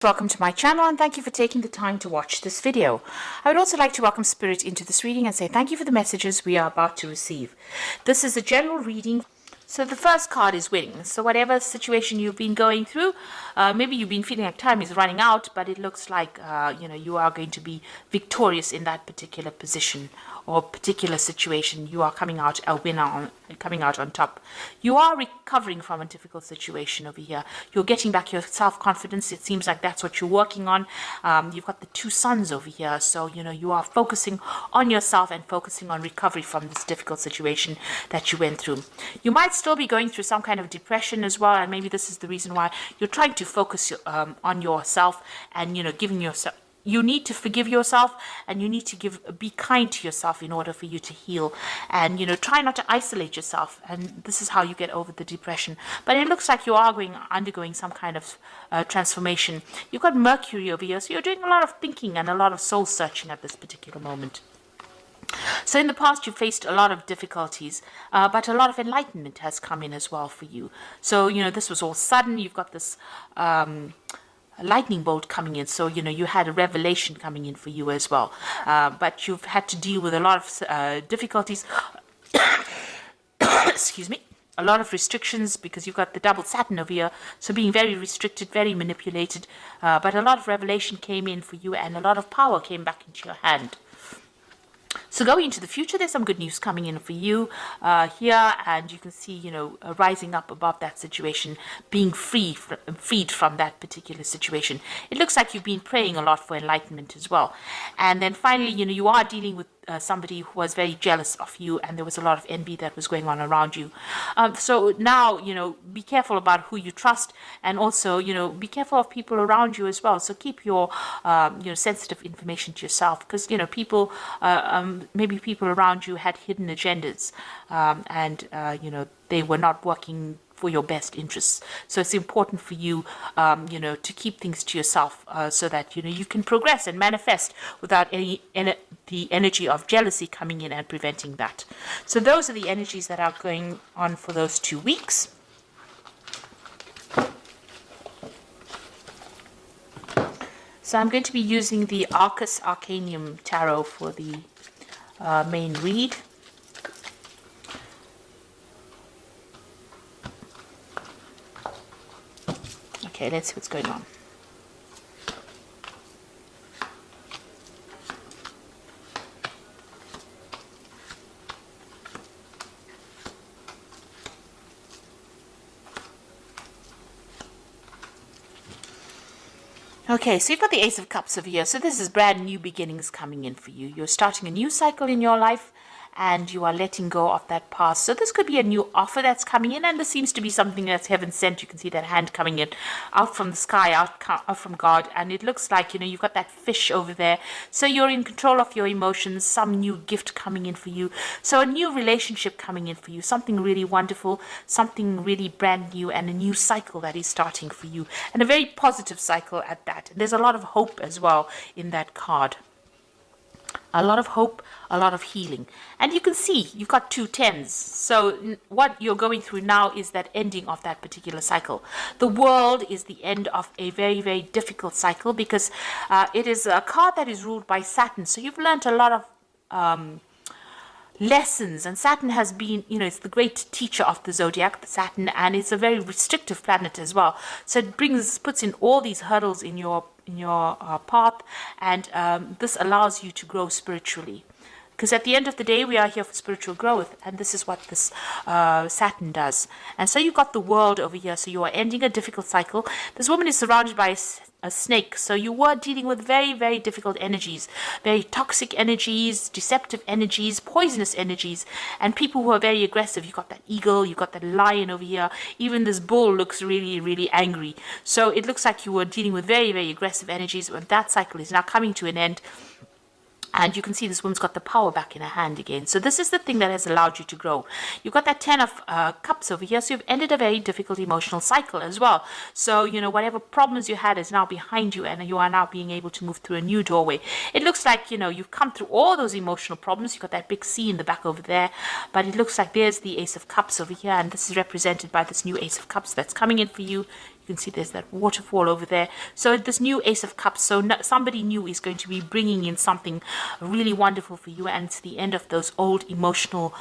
Welcome to my channel and thank you for taking the time to watch this video. I would also like to welcome Spirit into this reading and say thank you for the messages we are about to receive. This is a general reading. So the first card is winning. So whatever situation you've been going through, maybe you've been feeling like time is running out, but it looks like you are going to be victorious in that particular position or particular situation. You are coming out a winner, coming out on top. You are recovering from a difficult situation over here. You're getting back your self-confidence. It seems like that's what you're working on. You've got the two suns over here, so you are focusing on yourself and focusing on recovery from this difficult situation that you went through. You might still be going through some kind of depression as well, and maybe this is the reason why you're trying to focus on yourself and giving yourself. You need to forgive yourself, and you need to be kind to yourself in order for you to heal. And try not to isolate yourself. And this is how you get over the depression. But it looks like you are undergoing some kind of transformation. You've got Mercury over here, so you're doing a lot of thinking and a lot of soul searching at this particular moment. So in the past, you faced a lot of difficulties, but a lot of enlightenment has come in as well for you. So this was all sudden. You've got this lightning bolt coming in, so you had a revelation coming in for you as well, but you've had to deal with a lot of difficulties excuse me, a lot of restrictions, because you've got the double Saturn over here, so being very restricted, very manipulated, but a lot of revelation came in for you and a lot of power came back into your hand. So going into the future, there's some good news coming in for you here, and you can see, rising up above that situation, being freed from that particular situation. It looks like you've been praying a lot for enlightenment as well. And then finally, you are dealing with somebody who was very jealous of you, and there was a lot of envy that was going on around you. So now, be careful about who you trust, and also, be careful of people around you as well. So keep your, sensitive information to yourself, because, people, maybe people around you had hidden agendas, and, they were not working for your best interests. So it's important for you, to keep things to yourself, so that, you can progress and manifest without the energy of jealousy coming in and preventing that. So those are the energies that are going on for those 2 weeks. So I'm going to be using the Arcus Arcanium Tarot for the main read. Okay, let's see what's going on. Okay, so you've got the Ace of Cups over here. So this is brand new beginnings coming in for you. You're starting a new cycle in your life, and you are letting go of that past. So this could be a new offer that's coming in, and this seems to be something that's heaven sent. You can see that hand coming in out from the sky, out from God, and it looks like, you've got that fish over there. So you're in control of your emotions, some new gift coming in for you. So a new relationship coming in for you, something really wonderful, something really brand new, and a new cycle that is starting for you, and a very positive cycle at that. And there's a lot of hope as well in that card. A lot of hope, a lot of healing. And you can see you've got 2 tens. So what you're going through now is that ending of that particular cycle. The world is the end of a very, very difficult cycle, because it is a card that is ruled by Saturn. So you've learned a lot of lessons, and Saturn has been, it's the great teacher of the zodiac, Saturn, and it's a very restrictive planet as well. So it puts in all these hurdles in your path, and this allows you to grow spiritually. Because at the end of the day, we are here for spiritual growth, and this is what this Saturn does. And so you've got the world over here, so you are ending a difficult cycle. This woman is surrounded by a snake, so you were dealing with very, very difficult energies, very toxic energies, deceptive energies, poisonous energies, and people who are very aggressive. You've got that eagle, you've got that lion over here. Even this bull looks really, really angry. So it looks like you were dealing with very, very aggressive energies, but that cycle is now coming to an end. And you can see this woman's got the power back in her hand again. So this is the thing that has allowed you to grow. You've got that 10 of Cups over here. So you've ended a very difficult emotional cycle as well. So, whatever problems you had is now behind you, and you are now being able to move through a new doorway. It looks like, you've come through all those emotional problems. You've got that big C in the back over there. But it looks like there's the Ace of Cups over here. And this is represented by this new Ace of Cups that's coming in for you. You can see there's that waterfall over there. So this new Ace of Cups, so somebody new is going to be bringing in something really wonderful for you, and it's the end of those old emotional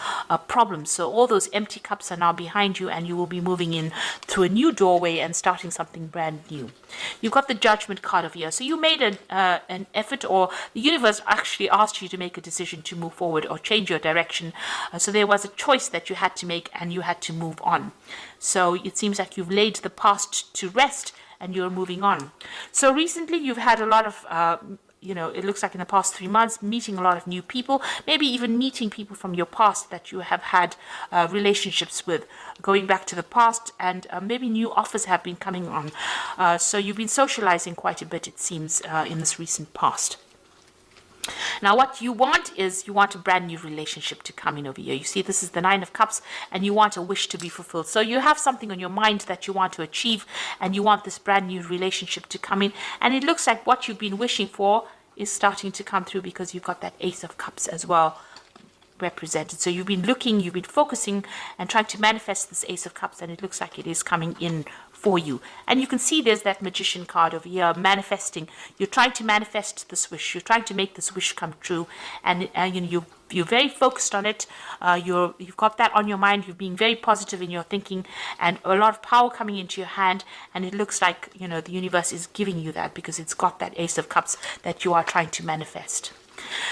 problems. So all those empty cups are now behind you, and you will be moving in through a new doorway and starting something brand new. You've got the Judgment card over here. So you made an effort, or the universe actually asked you to make a decision to move forward or change your direction. So there was a choice that you had to make, and you had to move on. So it seems like you've laid the past to rest and you're moving on. So recently you've had a lot of, it looks like in the past 3 months, meeting a lot of new people, maybe even meeting people from your past that you have had relationships with, going back to the past, and maybe new offers have been coming on. So you've been socializing quite a bit, it seems, in this recent past. Now, what you want is you want a brand new relationship to come in over here. You see, this is the Nine of Cups, and you want a wish to be fulfilled. So you have something on your mind that you want to achieve, and you want this brand new relationship to come in. And it looks like what you've been wishing for is starting to come through, because you've got that Ace of Cups as well represented. So you've been looking, you've been focusing and trying to manifest this Ace of Cups, and it looks like it is coming in for you. And you can see there's that Magician card over here, manifesting. You're trying to manifest this wish. You're trying to make this wish come true, and you're very focused on it. You've got that on your mind. You're being very positive in your thinking, and a lot of power coming into your hand. And it looks like the universe is giving you that, because it's got that Ace of Cups that you are trying to manifest.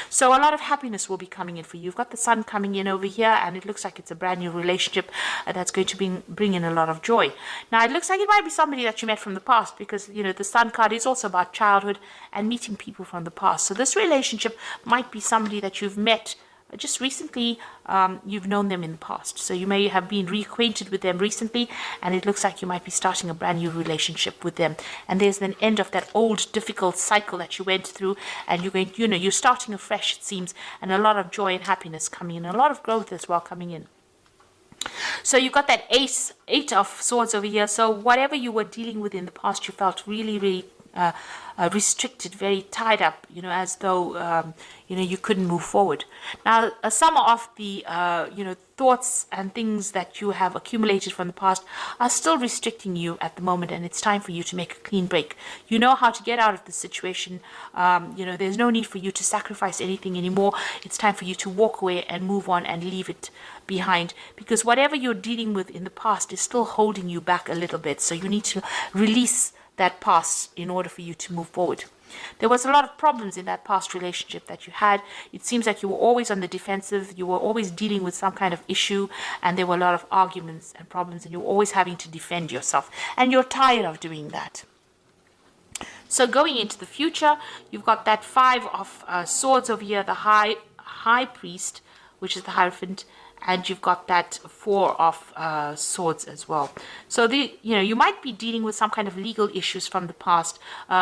So a lot of happiness will be coming in for you. You've got the Sun coming in over here, and it looks like it's a brand new relationship that's going to bring in a lot of joy. Now, it looks like it might be somebody that you met from the past, because, the Sun card is also about childhood and meeting people from the past. So this relationship might be somebody that you've met just recently. You've known them in the past, so you may have been reacquainted with them recently, and it looks like you might be starting a brand new relationship with them. And there's an end of that old difficult cycle that you went through, and you're starting afresh, it seems, and a lot of joy and happiness coming in, a lot of growth as well coming in. So you've got that Eight of Swords over here. So whatever you were dealing with in the past, you felt really, really restricted, very tied up, as though you couldn't move forward. Now, some of the thoughts and things that you have accumulated from the past are still restricting you at the moment, and it's time for you to make a clean break. You know how to get out of the situation. There's no need for you to sacrifice anything anymore. It's time for you to walk away and move on and leave it behind, because whatever you're dealing with in the past is still holding you back a little bit. So you need to release that past in order for you to move forward. There was a lot of problems in that past relationship that you had. It seems like you were always on the defensive. You were always dealing with some kind of issue, and there were a lot of arguments and problems, and you were always having to defend yourself, and you're tired of doing that. So going into the future, you've got that Five of Swords over here, the High Priest, which is the Hierophant, and you've got that Four of Swords as well. So you might be dealing with some kind of legal issues from the past.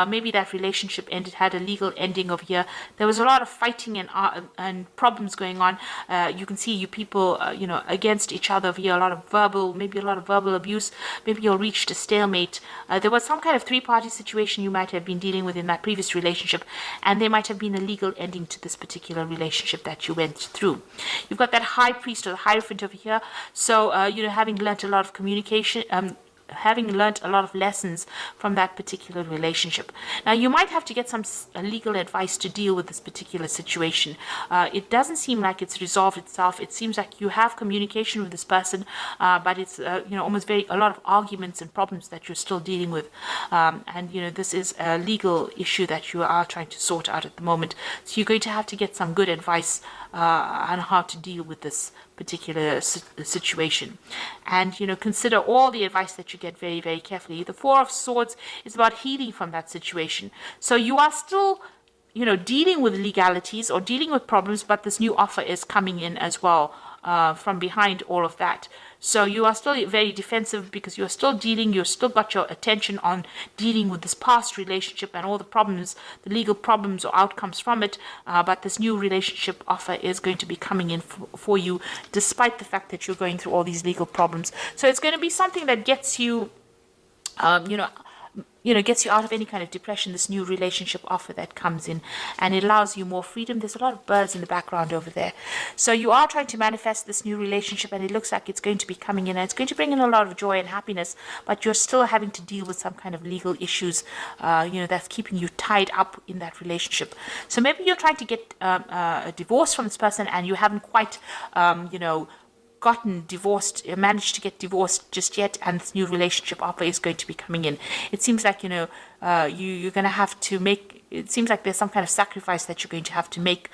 Maybe that relationship had a legal ending over here. There was a lot of fighting and problems going on. You can see you people, against each other over here. Maybe a lot of verbal abuse. Maybe you reached a stalemate. There was some kind of three-party situation you might have been dealing with in that previous relationship, and there might have been a legal ending to this particular relationship that you went through. You've got that High Priest, the Hierophant over here. So having learnt a lot of communication, having learnt a lot of lessons from that particular relationship. Now, you might have to get some legal advice to deal with this particular situation. It doesn't seem like it's resolved itself. It seems like you have communication with this person, but it's almost a lot of arguments and problems that you're still dealing with. And this is a legal issue that you are trying to sort out at the moment. So you're going to have to get some good advice on how to deal with this particular situation, and consider all the advice that you get very, very carefully. The Four of Swords is about healing from that situation. So you are still dealing with legalities or dealing with problems, but this new offer is coming in as well from behind all of that. So you are still very defensive, because you've still got your attention on dealing with this past relationship and all the problems, the legal problems or outcomes from it. But this new relationship offer is going to be coming in for you, despite the fact that you're going through all these legal problems. So it's going to be something that gets you, gets you out of any kind of depression, this new relationship offer that comes in, and it allows you more freedom. There's a lot of birds in the background over there. So you are trying to manifest this new relationship, and it looks like it's going to be coming in, and it's going to bring in a lot of joy and happiness, but you're still having to deal with some kind of legal issues, that's keeping you tied up in that relationship. So maybe you're trying to get a divorce from this person, and you haven't quite, gotten divorced, managed to get divorced just yet, and this new relationship offer is going to be coming in. It seems like you're going to have to make. It seems like there's some kind of sacrifice that you're going to have to make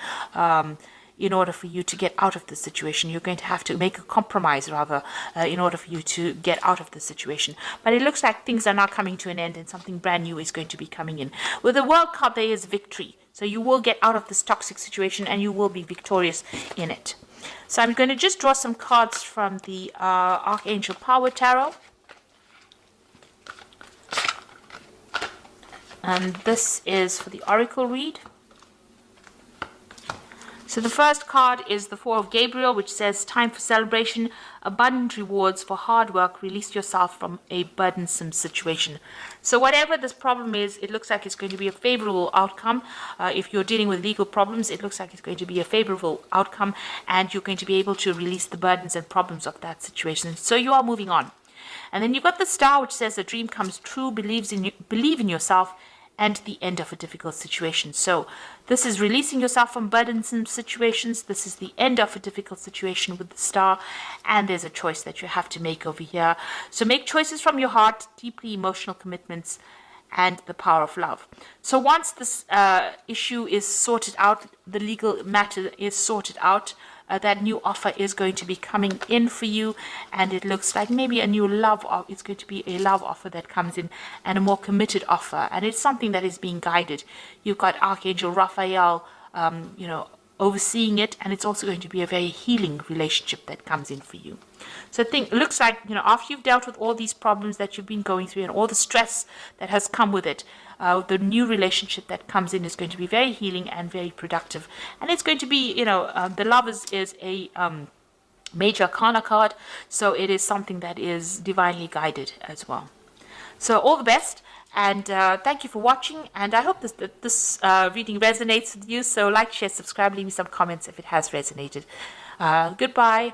in order for you to get out of the situation. You're going to have to make a compromise, rather, in order for you to get out of the situation. But it looks like things are now coming to an end, and something brand new is going to be coming in. With the World card, there is victory. So you will get out of this toxic situation, and you will be victorious in it. So I'm going to just draw some cards from the Archangel Power Tarot. And this is for the Oracle read. So the first card is the Four of Gabriel, which says, time for celebration, abundant rewards for hard work, release yourself from a burdensome situation. So whatever this problem is, it looks like it's going to be a favorable outcome. If you're dealing with legal problems, it looks like it's going to be a favorable outcome, and you're going to be able to release the burdens and problems of that situation. So you are moving on. And then you've got the Star, which says a dream comes true, believe in yourself, and the end of a difficult situation. So this is releasing yourself from burdensome situations. This is the end of a difficult situation with the Star, and there's a choice that you have to make over here. So make choices from your heart, deeply emotional commitments, and the power of love. So once this issue is sorted out, the legal matter is sorted out, that new offer is going to be coming in for you, and it looks like maybe a new love. It's going to be a love offer that comes in, and a more committed offer, and it's something that is being guided. You've got Archangel Raphael, overseeing it, and it's also going to be a very healing relationship that comes in for you. So it looks like, after you've dealt with all these problems that you've been going through and all the stress that has come with it, the new relationship that comes in is going to be very healing and very productive. And it's going to be, the Lovers is a major arcana card, so it is something that is divinely guided as well. So all the best, and thank you for watching, and I hope this reading resonates with you. So like, share, subscribe, leave me some comments if it has resonated. Goodbye.